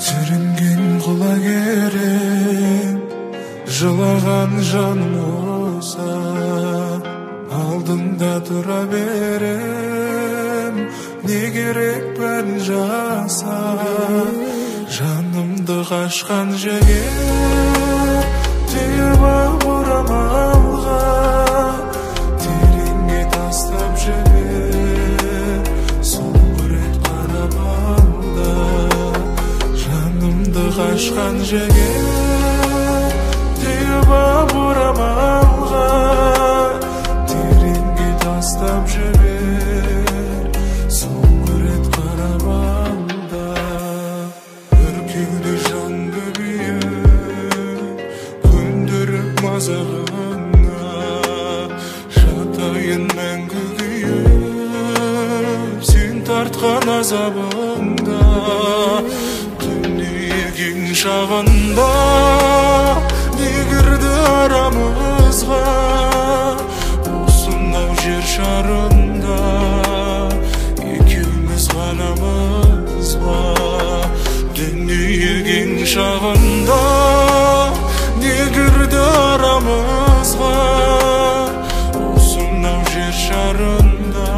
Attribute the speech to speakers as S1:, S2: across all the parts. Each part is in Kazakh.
S1: сүрінген құлагерім, жылаған жаным болса, алдыңда тұра берем, не керек бәрін жаса. Жанымды қашқан жігер, түйіп ап орамалға, тереңге тастап жібер, соңғы рет қарап алда. Жанымды қашқан жігер, түйіп ап орамалға, тереңге тастап жібер, соңғы рет қарап алда. Үркеуде жан көбейіп, көндіріп мазағына, жатайын мәңгі күйіп, сен тартқан азабыңда. Дүниең шағында не кірді арамызға, осынау жер шарында екеуміз ғанамыз ба. Дүниең шағында не кірді арамызға, осынау жер шарында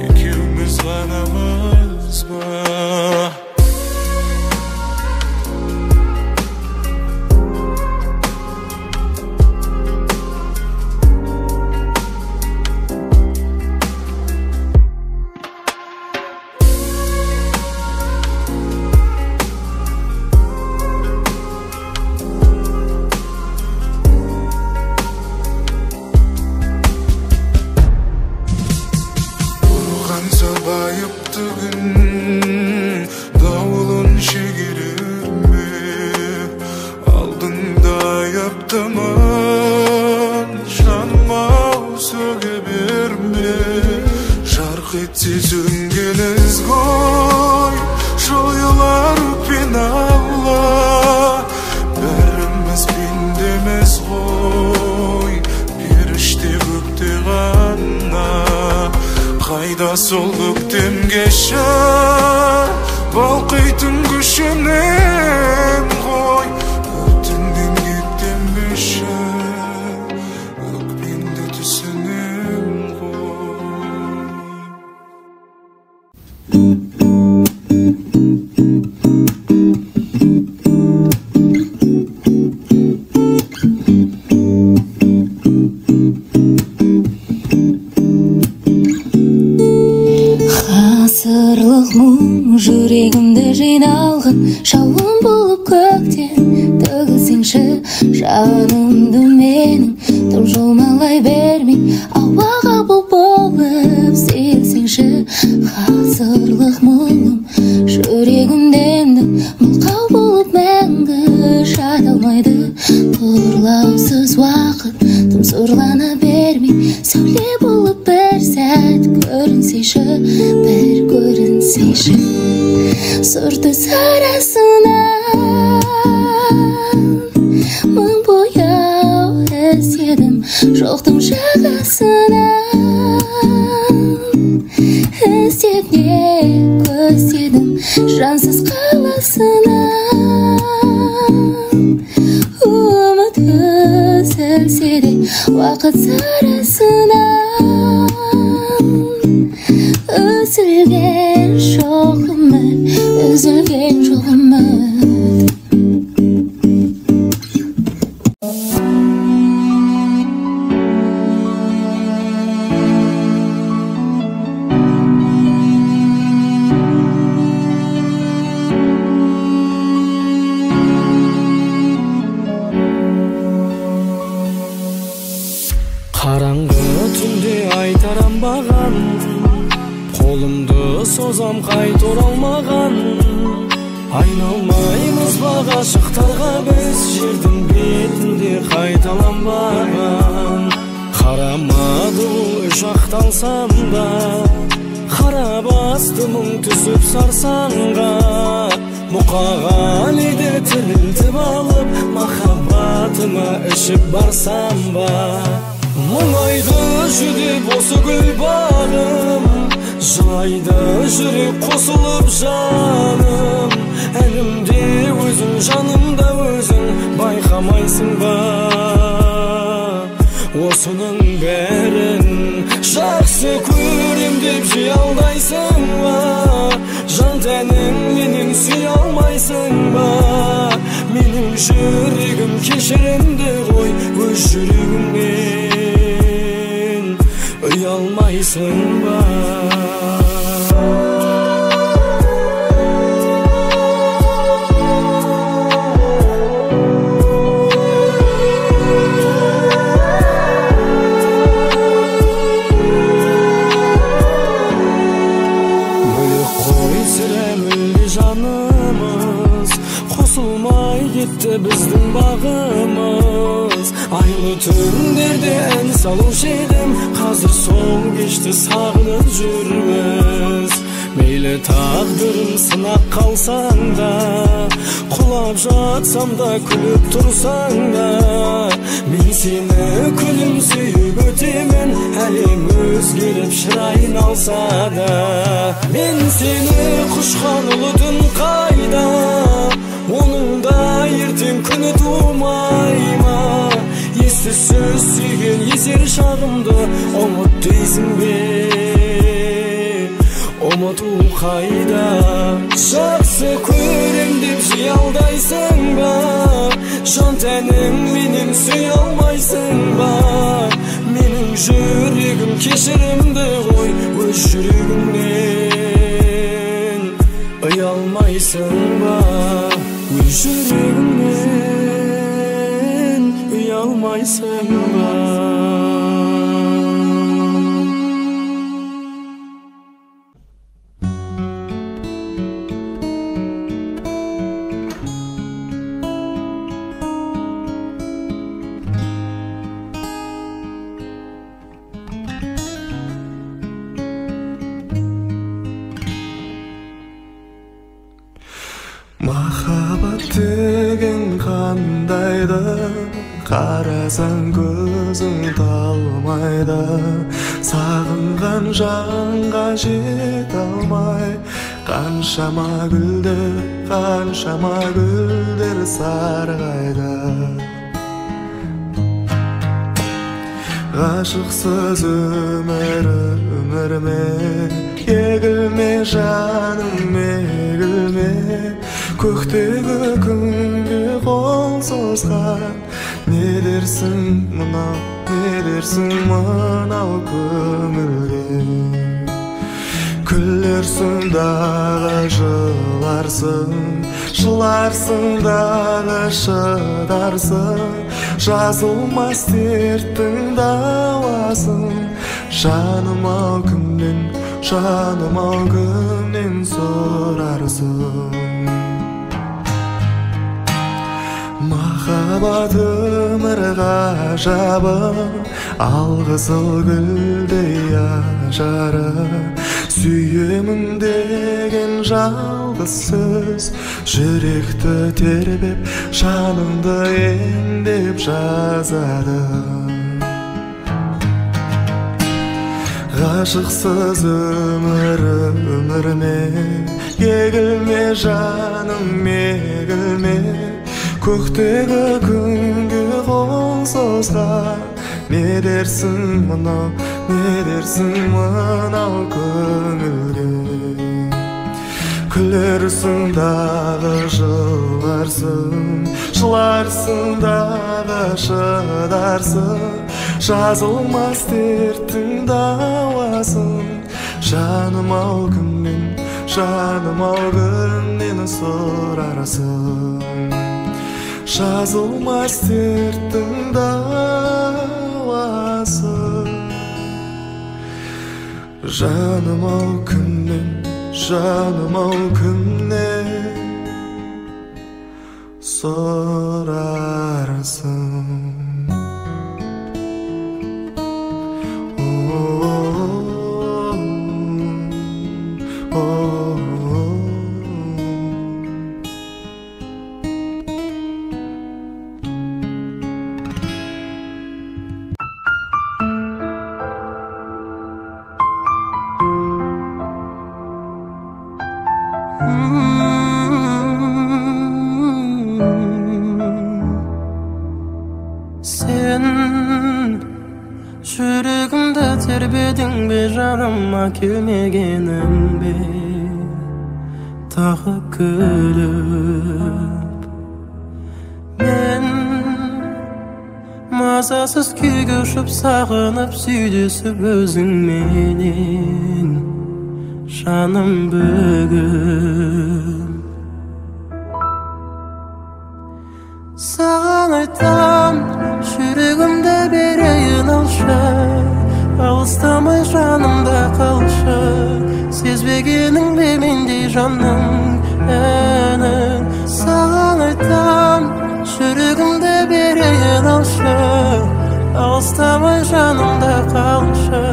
S1: екеуміз ғанамыз ба. Байыпты күн дауылын шегерер ме, алдыңда аяптымын, жаным-ау сөге берме. Жарқ етсе сөнген ізгой, жойылар өкпен алла. Бәріміз пендеміз ғой, періште көкте ғана. Қайда сол көктем кеші, балқитын күшінен ғой. Өтінген кектен беші, өкпенді түсінен ғой.
S2: Ғасырлық мұң жүрегімді жиналған, жауын болып көктен төгілсеңші жанымды менің. Тым жұлмалай бермей ауаға болып сейілсеңші. Ғасырлық мұңым жүрегімденді, мылқау болып мәңгі жата алмайды. Тұрлаусыз уақыт тым сұрлана бермей, сәуле болып бір сәт көрінсейші, бір көрінсейші. Сұр түс арасынан мың бояу іздедім, жоқтың жағасынан іздеп не көздедім, жансыз қаласынан. Үміт үзілсе де уақыт сарасынан, үзілген жоқ үміт, үзілген жоқ үміт.
S3: Қараңғы түнде айтарамбаған, қолымды созам қайта оралмаған. Айналмаймыз ба ғашықтарға біз, жердің бетінде қайталанбаған. Қарамады ол үш ақталсам да, қара басты мұң түсіп сарсаңға. Мұқағалиді тірілтіп алып, махаббатыма ішіп барсам ба. Мұңайды жүдеп осы гүл бағым, жылайды жүрек қосылып жаным. aldaysın ba? Can tenim menin süy almaysın ba? Menin жүрегім кешірімді ғой, өз жүрегімнен ұялмайсың ба? Біздің бағымыз айлы түндерде ән салушы едім, қазір сол кешті сағынып жүрміз. Мейлі тағдырым сынақ қалсаң да, құлап жатсам да, күліп тұрсаң да, мен сені күлімсейіп өтемін, әлем өзгеріп шырайын алса да. Мен сені құшқан ұлы түн қайда, оның да ертең күні тумай ма? Ессіз сөз сүйген есер шағымды ұмыт дейсің бе? Ұмыту қайда? Жақсы көрем деп жиі алдайсың ба? Жан тәнің менен сүй алмайсың ба? Менің жүрегім кешірімді ғой, өз жүрегімнен ұялмайсың ба? Өз жүрегімнен ұялмайсың ба?
S1: Махаббат деген қандайды, қарасаң көзің талмайды. Сағынған жанға жете алмай, қаншама гүлдер сарғайды. Ғашықсыз өмір ме, егілме жаным, егілме. Көктегі күнге қол созған, не дерсің мынау көңілге? Күлерсің дағы жыларсың дағы шыдарсың. Жазылмас дерттің дауасын, жаным ау кімнен сұрарсың? Махаббат өмір ғажабы, алғызыл гүлдей ажары. Сүйемін деген жалғыз сөз, жүректі тербеп, жанымды емдеп жазады. Ғашықсыз өмір ме, егілме жаным, егілме. Көктегі күнге қол созған, не дерсің мынау көңілге? Күлерсің дағы жыларсың дағы шыдарсың. Жазылмас дерттің дауасын, жаным ау кімнен сұрарсың? Жазылмас дерттің дауасын, жаным ау кімнен сұрарсың?
S3: Жаныма келмегенің бе тағы күліп мен мазасыз күйге ұшып сағынып сүйдесіп өзіңменен жаным бүгін саған айтам жүрегімді берейін алшы алыстамай жанымда қалшы сезбегенің бе мендей жанның әнін саған айтам жүрегімді берейін алшы алыстамай жанымда қалшы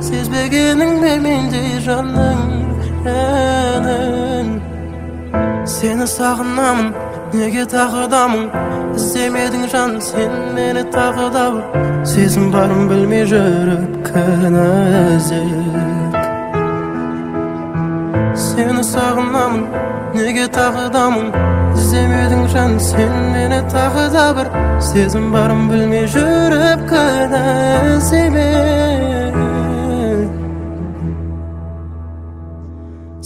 S3: сезбегенің бе мендей жанның әнін сені сағынамын неге тағыдамын іздемедің жан сен мені тағы да бір сезім барын білмей жүріп кінә іздеп сені сағынамын неге тағыдамын іздемедің жан сен мені тағы да бір сезім барын білмей жүріп кінә іздеме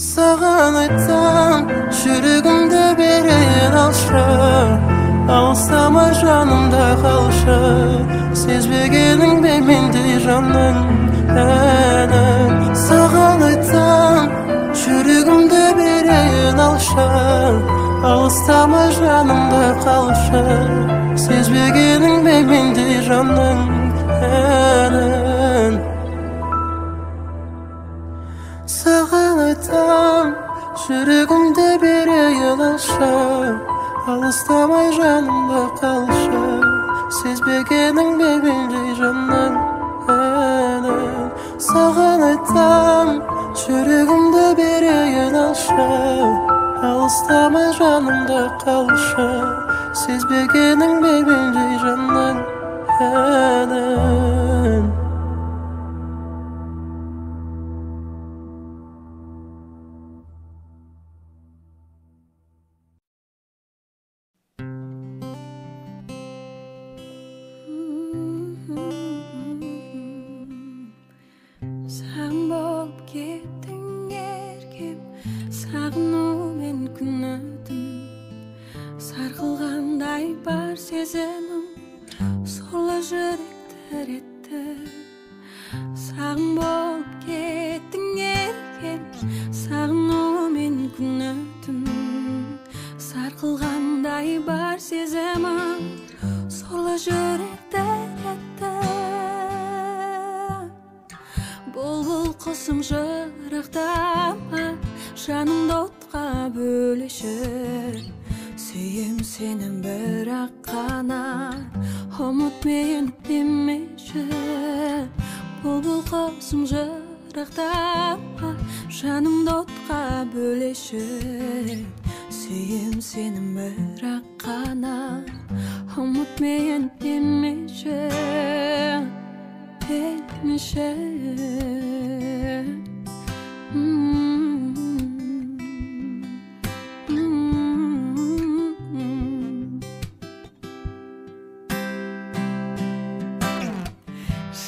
S3: саған айтсам жүрегімді берейін алшы алыстамай жанымда қалшы сезбегенің бе мендей жанның әнін саған айтсам жүрегімді берейін алшы алыстамай жанымда қалшы сезбегенің бе мендей жанның әнін саған айтам жүрегімді берейін алшы алыстамай жанымда қалшы сезбегенің бе мендей жанның әнін саған айтам жүрегімді берейін алшы алыстамай жанымда қалшы сезбегенің бе мендей жанның әнін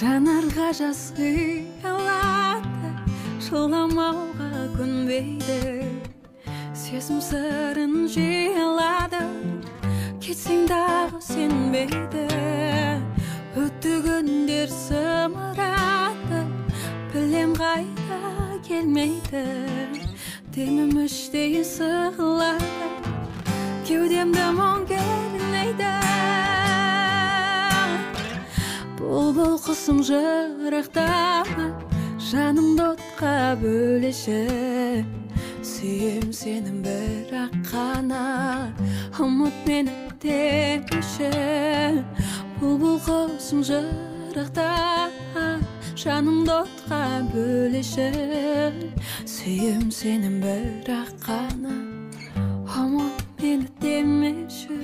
S2: жанарға жас қиялады жыламауға көнбейді сезім сырын жиялады кетсең дағы сенбейді өтті күндер сымырады білем қайта келмейді демім іштей сығылады кеудемді мұң кернейді Бұл құсым жырақтама жанымды отқа бөлеші сүйем сенің бірақ қана ұмыт мені демеші Бұл құсым жырақтама жанымды отқа бөлеші сүйем сенің бірақ қана ұмыт мені демеші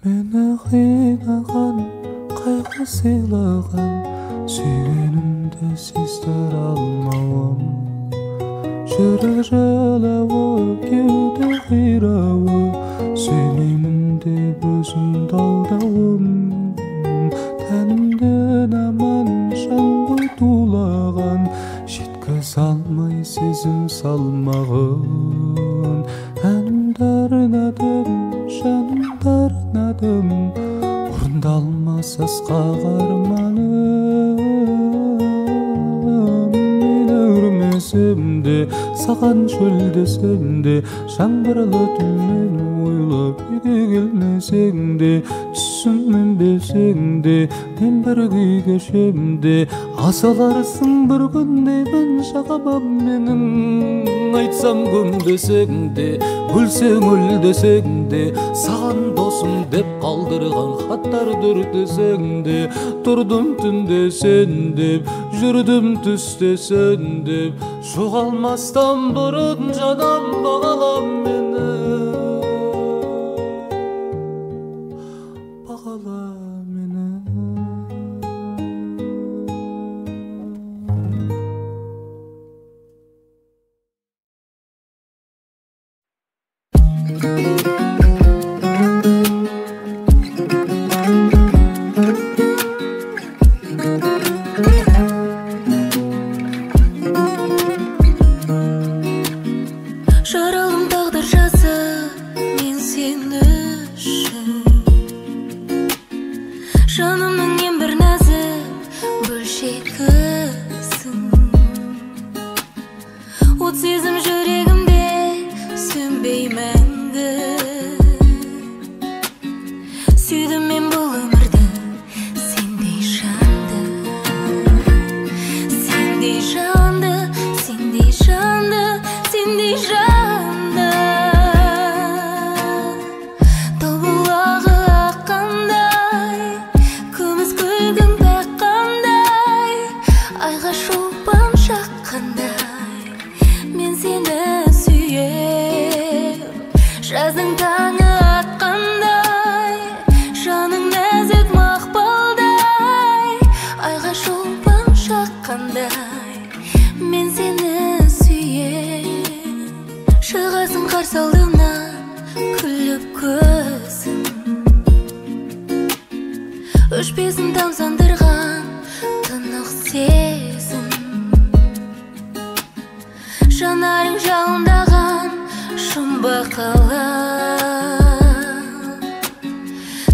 S1: Meni qiynagan, qayğı sıylagan, sүйгенimді сездір алмауым. Жүрек жалауы, кеуде қирауы, сүймеймін деп өзімді алдауым. Тәнімден аман шаңғы тулаған, жеткізе алмай сезім салмағын. Әнімді арнадым, жанымды арнадым, орындалмас асқақ арманым. Мен өрмесем де, саған шөлдесем де, жаңбырлы түнмен ойлап үйге келмесең де, түсіммен бесең де, мен бір күй кешем де, асыларсың бір күнде мен шағабам менің. Айтсам көмдесең де, өлсең өл десең де, саған досым деп қалдырған хаттар дүрдесең де, тұрдым түнде сен деп, жүрдім түсте сен деп, жоғалмастан бұрын жанам бағалам мені, бағала мені.
S2: Жаралым тағдыр жазы, мен сен үшін. Жанымның ең бір нәзік бөлшегісің. От сезім жүрегімде сөнбей мәңгі. Сүйдім мен бұл өмірді, сендей жанды, сендей жанды, сендей жанды, сендей жанды. Тобылағы аққандай, күміс күлгін таққандай, айға шолпан шаққандай, мен сені сүйем. Жаздың таңы атқандай, жаның нәзік мақпалдай, айға шолпан шаққандай, мен сені сүйем. Шығасың қарсы алдымнан, күліп көзің, өшпесін тамсандырған тынық сезім. Жанарың жалындаған жұмбақ алаң,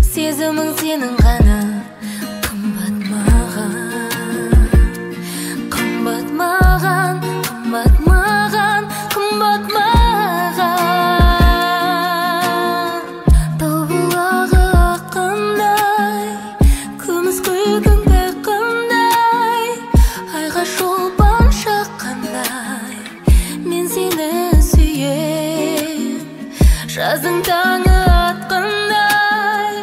S2: сезімің сенің ғана қымбат маған, қымбат маған, қымбат маған, қымбат маған. Тобылағы аққандай, күміс күлгін таққандай, айға шолпан шаққандай, мен сені сүйем. Жаздың таңы атқандай,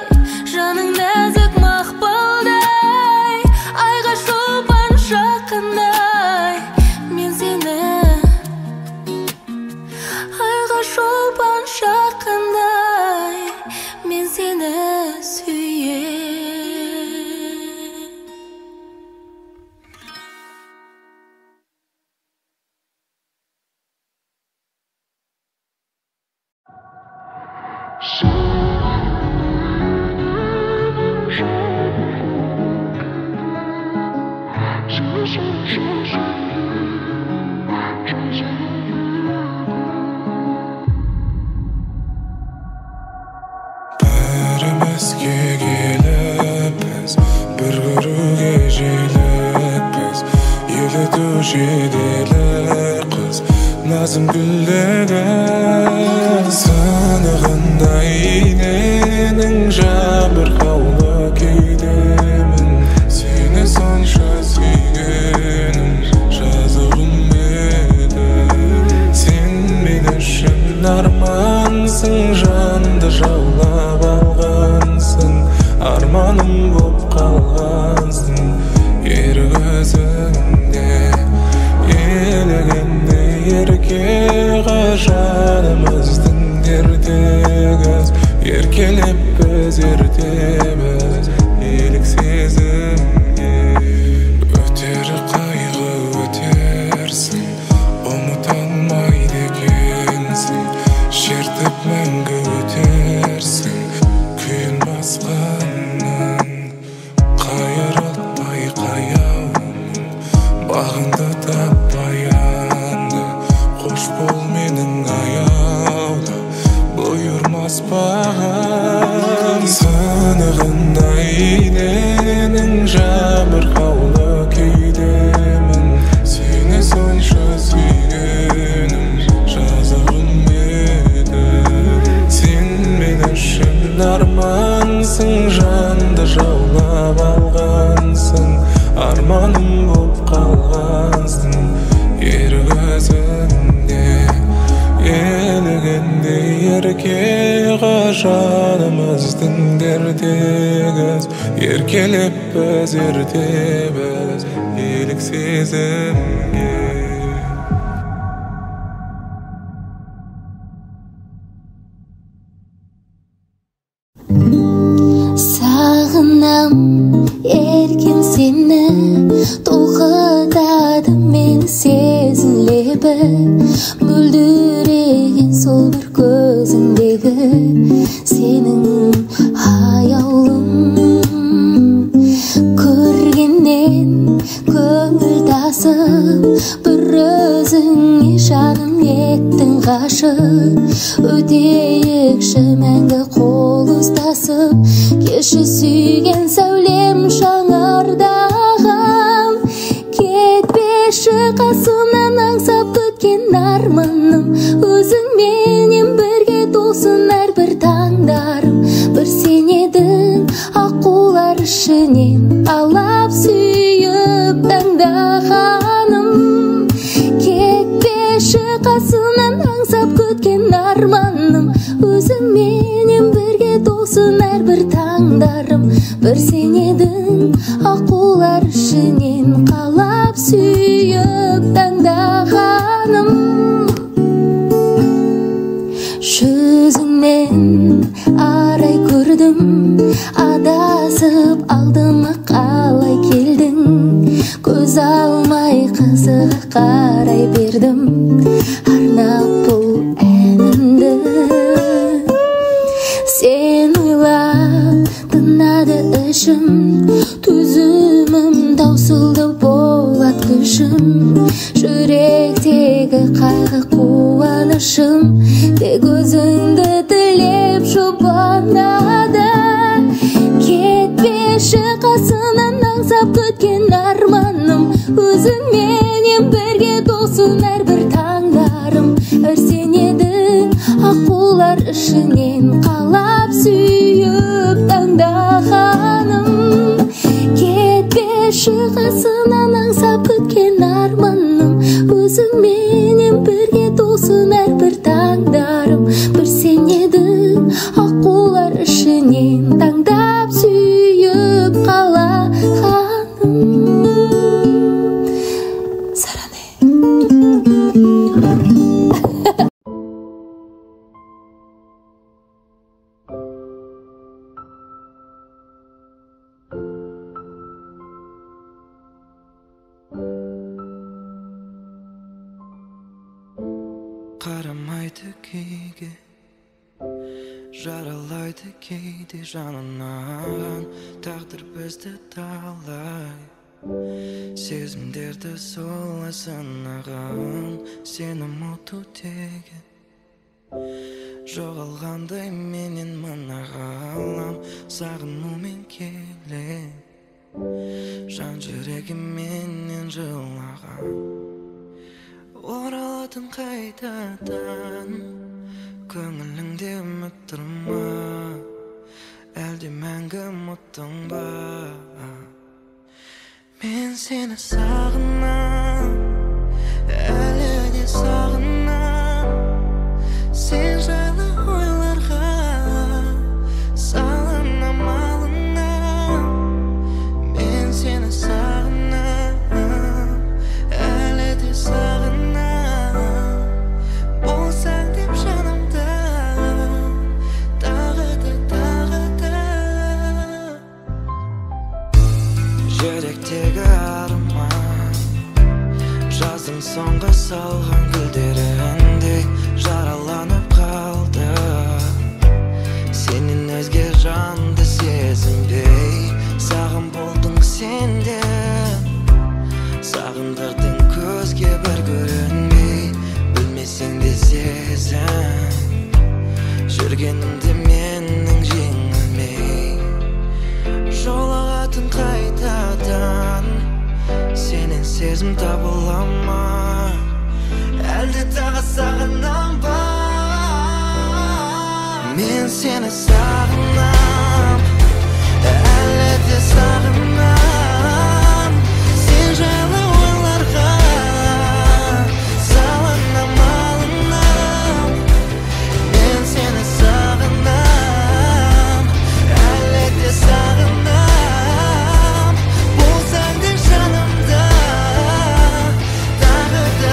S2: жаның нәзік мақпалдай, айға шолпан шаққандай, мен сені, айға шолпан шаққандай, мен сені сүйем.
S1: Бәрімізге келіппіз, бір көруге желікпіз, елітуші делік қыз, назым гүлдегі сынығындай иненің жабырқаулы кеудемін. Сені сонша сүйгенім жазығым еді. Сен мен үшін армансың, жанды жаулап алғансың, арманым боп қалғансың. Ер көзіңде елігенде ерке жанымыздың дертегіз, еркелеп біз Aşkıp мәңгі өтерсің күйін басқаннан қайырылмай қаяуың бағыңды таппай анда қош бол менің аяулы бұйырмас бағам сынығын айненің жабырқаулы күйдемін сені сонша сүйгенім жазығым еді сен мен үшін армансың жанды жаулап алғансың арманым боп қалғансың ер көзіңде елігенде ерке жанымыздың дертегіз еркелеп біз ертебіз елік сезімге
S2: Сағынам еркем сені толқытады мені сезім лебі мөлдіреген сол бір көзіңдегі сенің аяулым көргеннен көңіл тасып бір өзіңе жаным еттің ғашық өтейікші мәңгі қол ұстасып кеші сүйген сәулем шаңардағам кетпеші қасымнан аңсап күткен арманым өзіңменен бірге толсын әрбір таңдарым бір сен едің аққулар ішінен алап сүйіп таңдағаным кетпеші қасымнан аңсап күткен арманым өзіңменен бірге толсын әрбір таңдарым бір сен едің аққулар ішінен қалап сүйіп таңдағаным жүзіңнен арай көрдім адасып алдыма қалай келдің көз алмай қызыға қарай бердім арнап бұл әнімді сен ойлап тынады ішім төзімім таусылды болат күшім жүректегі қайғы қуанышым тек өзіңді тілеп жұбанады кетпеші қасымнан аңсап күткен арманым өзіңменен бірге толсын әрбір таңдарым бір сен едің аққулар ішінен қалап сүйіп таңдағаным кетпеші қасымнан аңсап күткен арманым өзіңменен бірге толсын әрбір таңдарым бір сен едің аққулар ішінен таңдап сүйіп қалағаным Саране
S3: Қарамайды күйге жаралайды кейде жанынан тағдыр бізді талай сезімдерді солай сынаған сені ұмыту тегі жоғалғандай менен мына ғалам сағынумен келем жан жүрегіменен жылаған оралатын қайтадан көңіліңде үміт тұр ма әлде мәңгі ұмыттың ба мен сені сағынам әлі де сағынам сен жайлы ойларға салынам алынам мен сені сағынам әлі де сағынам болсаң деп жанымда тағы да жүректегі арман Жүргенімде менің жеңілмей жолығатын қайтадан сенен сезім табыла ма әлде тағы сағынам ба мен сені сағынам әлі де сағынам сен жайлы ойларға салынам алынам мен сені сағынам әлі де сағынам болсаң да жанымда тағы да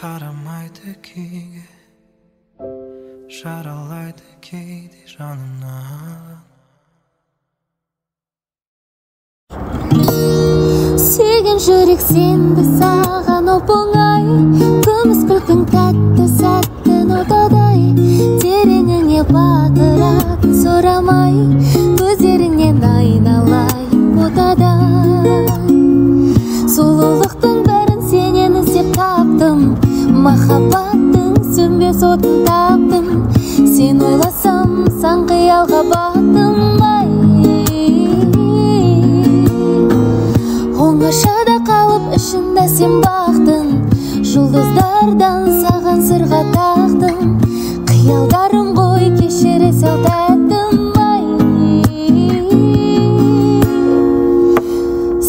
S3: қарамайды күйге жаралайды кейде жанынан
S2: Сүйген жүрек сенді саған оп-оңай Күміс күлкің тәтті сәттің отадай Тереңіңе батыратын сұрамай Көздеріңнен айналайын ботадай Сұлулықтың бәрін сенен іздеп таптым Махаббаттың сөнбес отын таптым Сен ойласам сан қиялға баттым Оңашада қалып ішінде сен бақтың Жұлдыздардан саған сырға тақтым Қиялдарым ғой кешіре сәл тәттім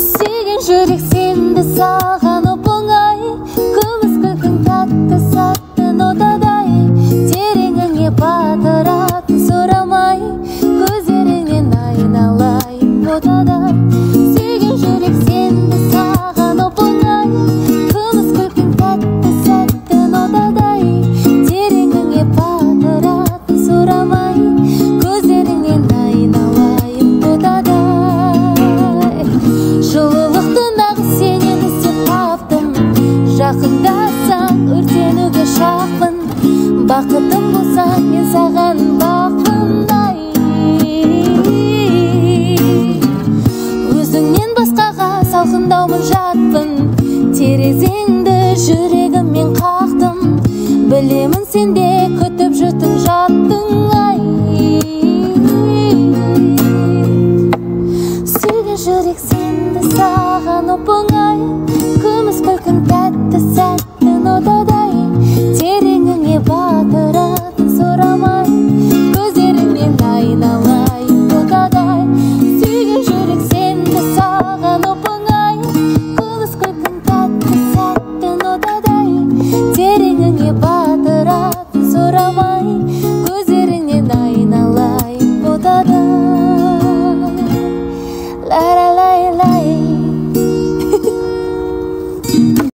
S2: Сүйген жүрек сенді саған оп-оңай Күміс күлкің тәтті сәттің отадай Тереңіңе батыратын сұрамай Көздеріңнен айналайын ботадай Сүйген жүрек сенді саған оп-оңай Күміс күлкің тәтті сәттің отадай Тереңіңе батыратын сұрамай Көздеріңнен айналайын ботадай Жылылықты нағыз сенен іздеп таптым Жақындасаң өртенуге шақпын Бақытым болса мен саған бақпын Өзіңнен басқаға салқындаумын жатпын Терезеңді жүрегіммен қақтым Білемін сенде күтіп жүрдің жаттың Сүйген жүрек сенді саған оп-оңай Күміс күлкің тәтті сәт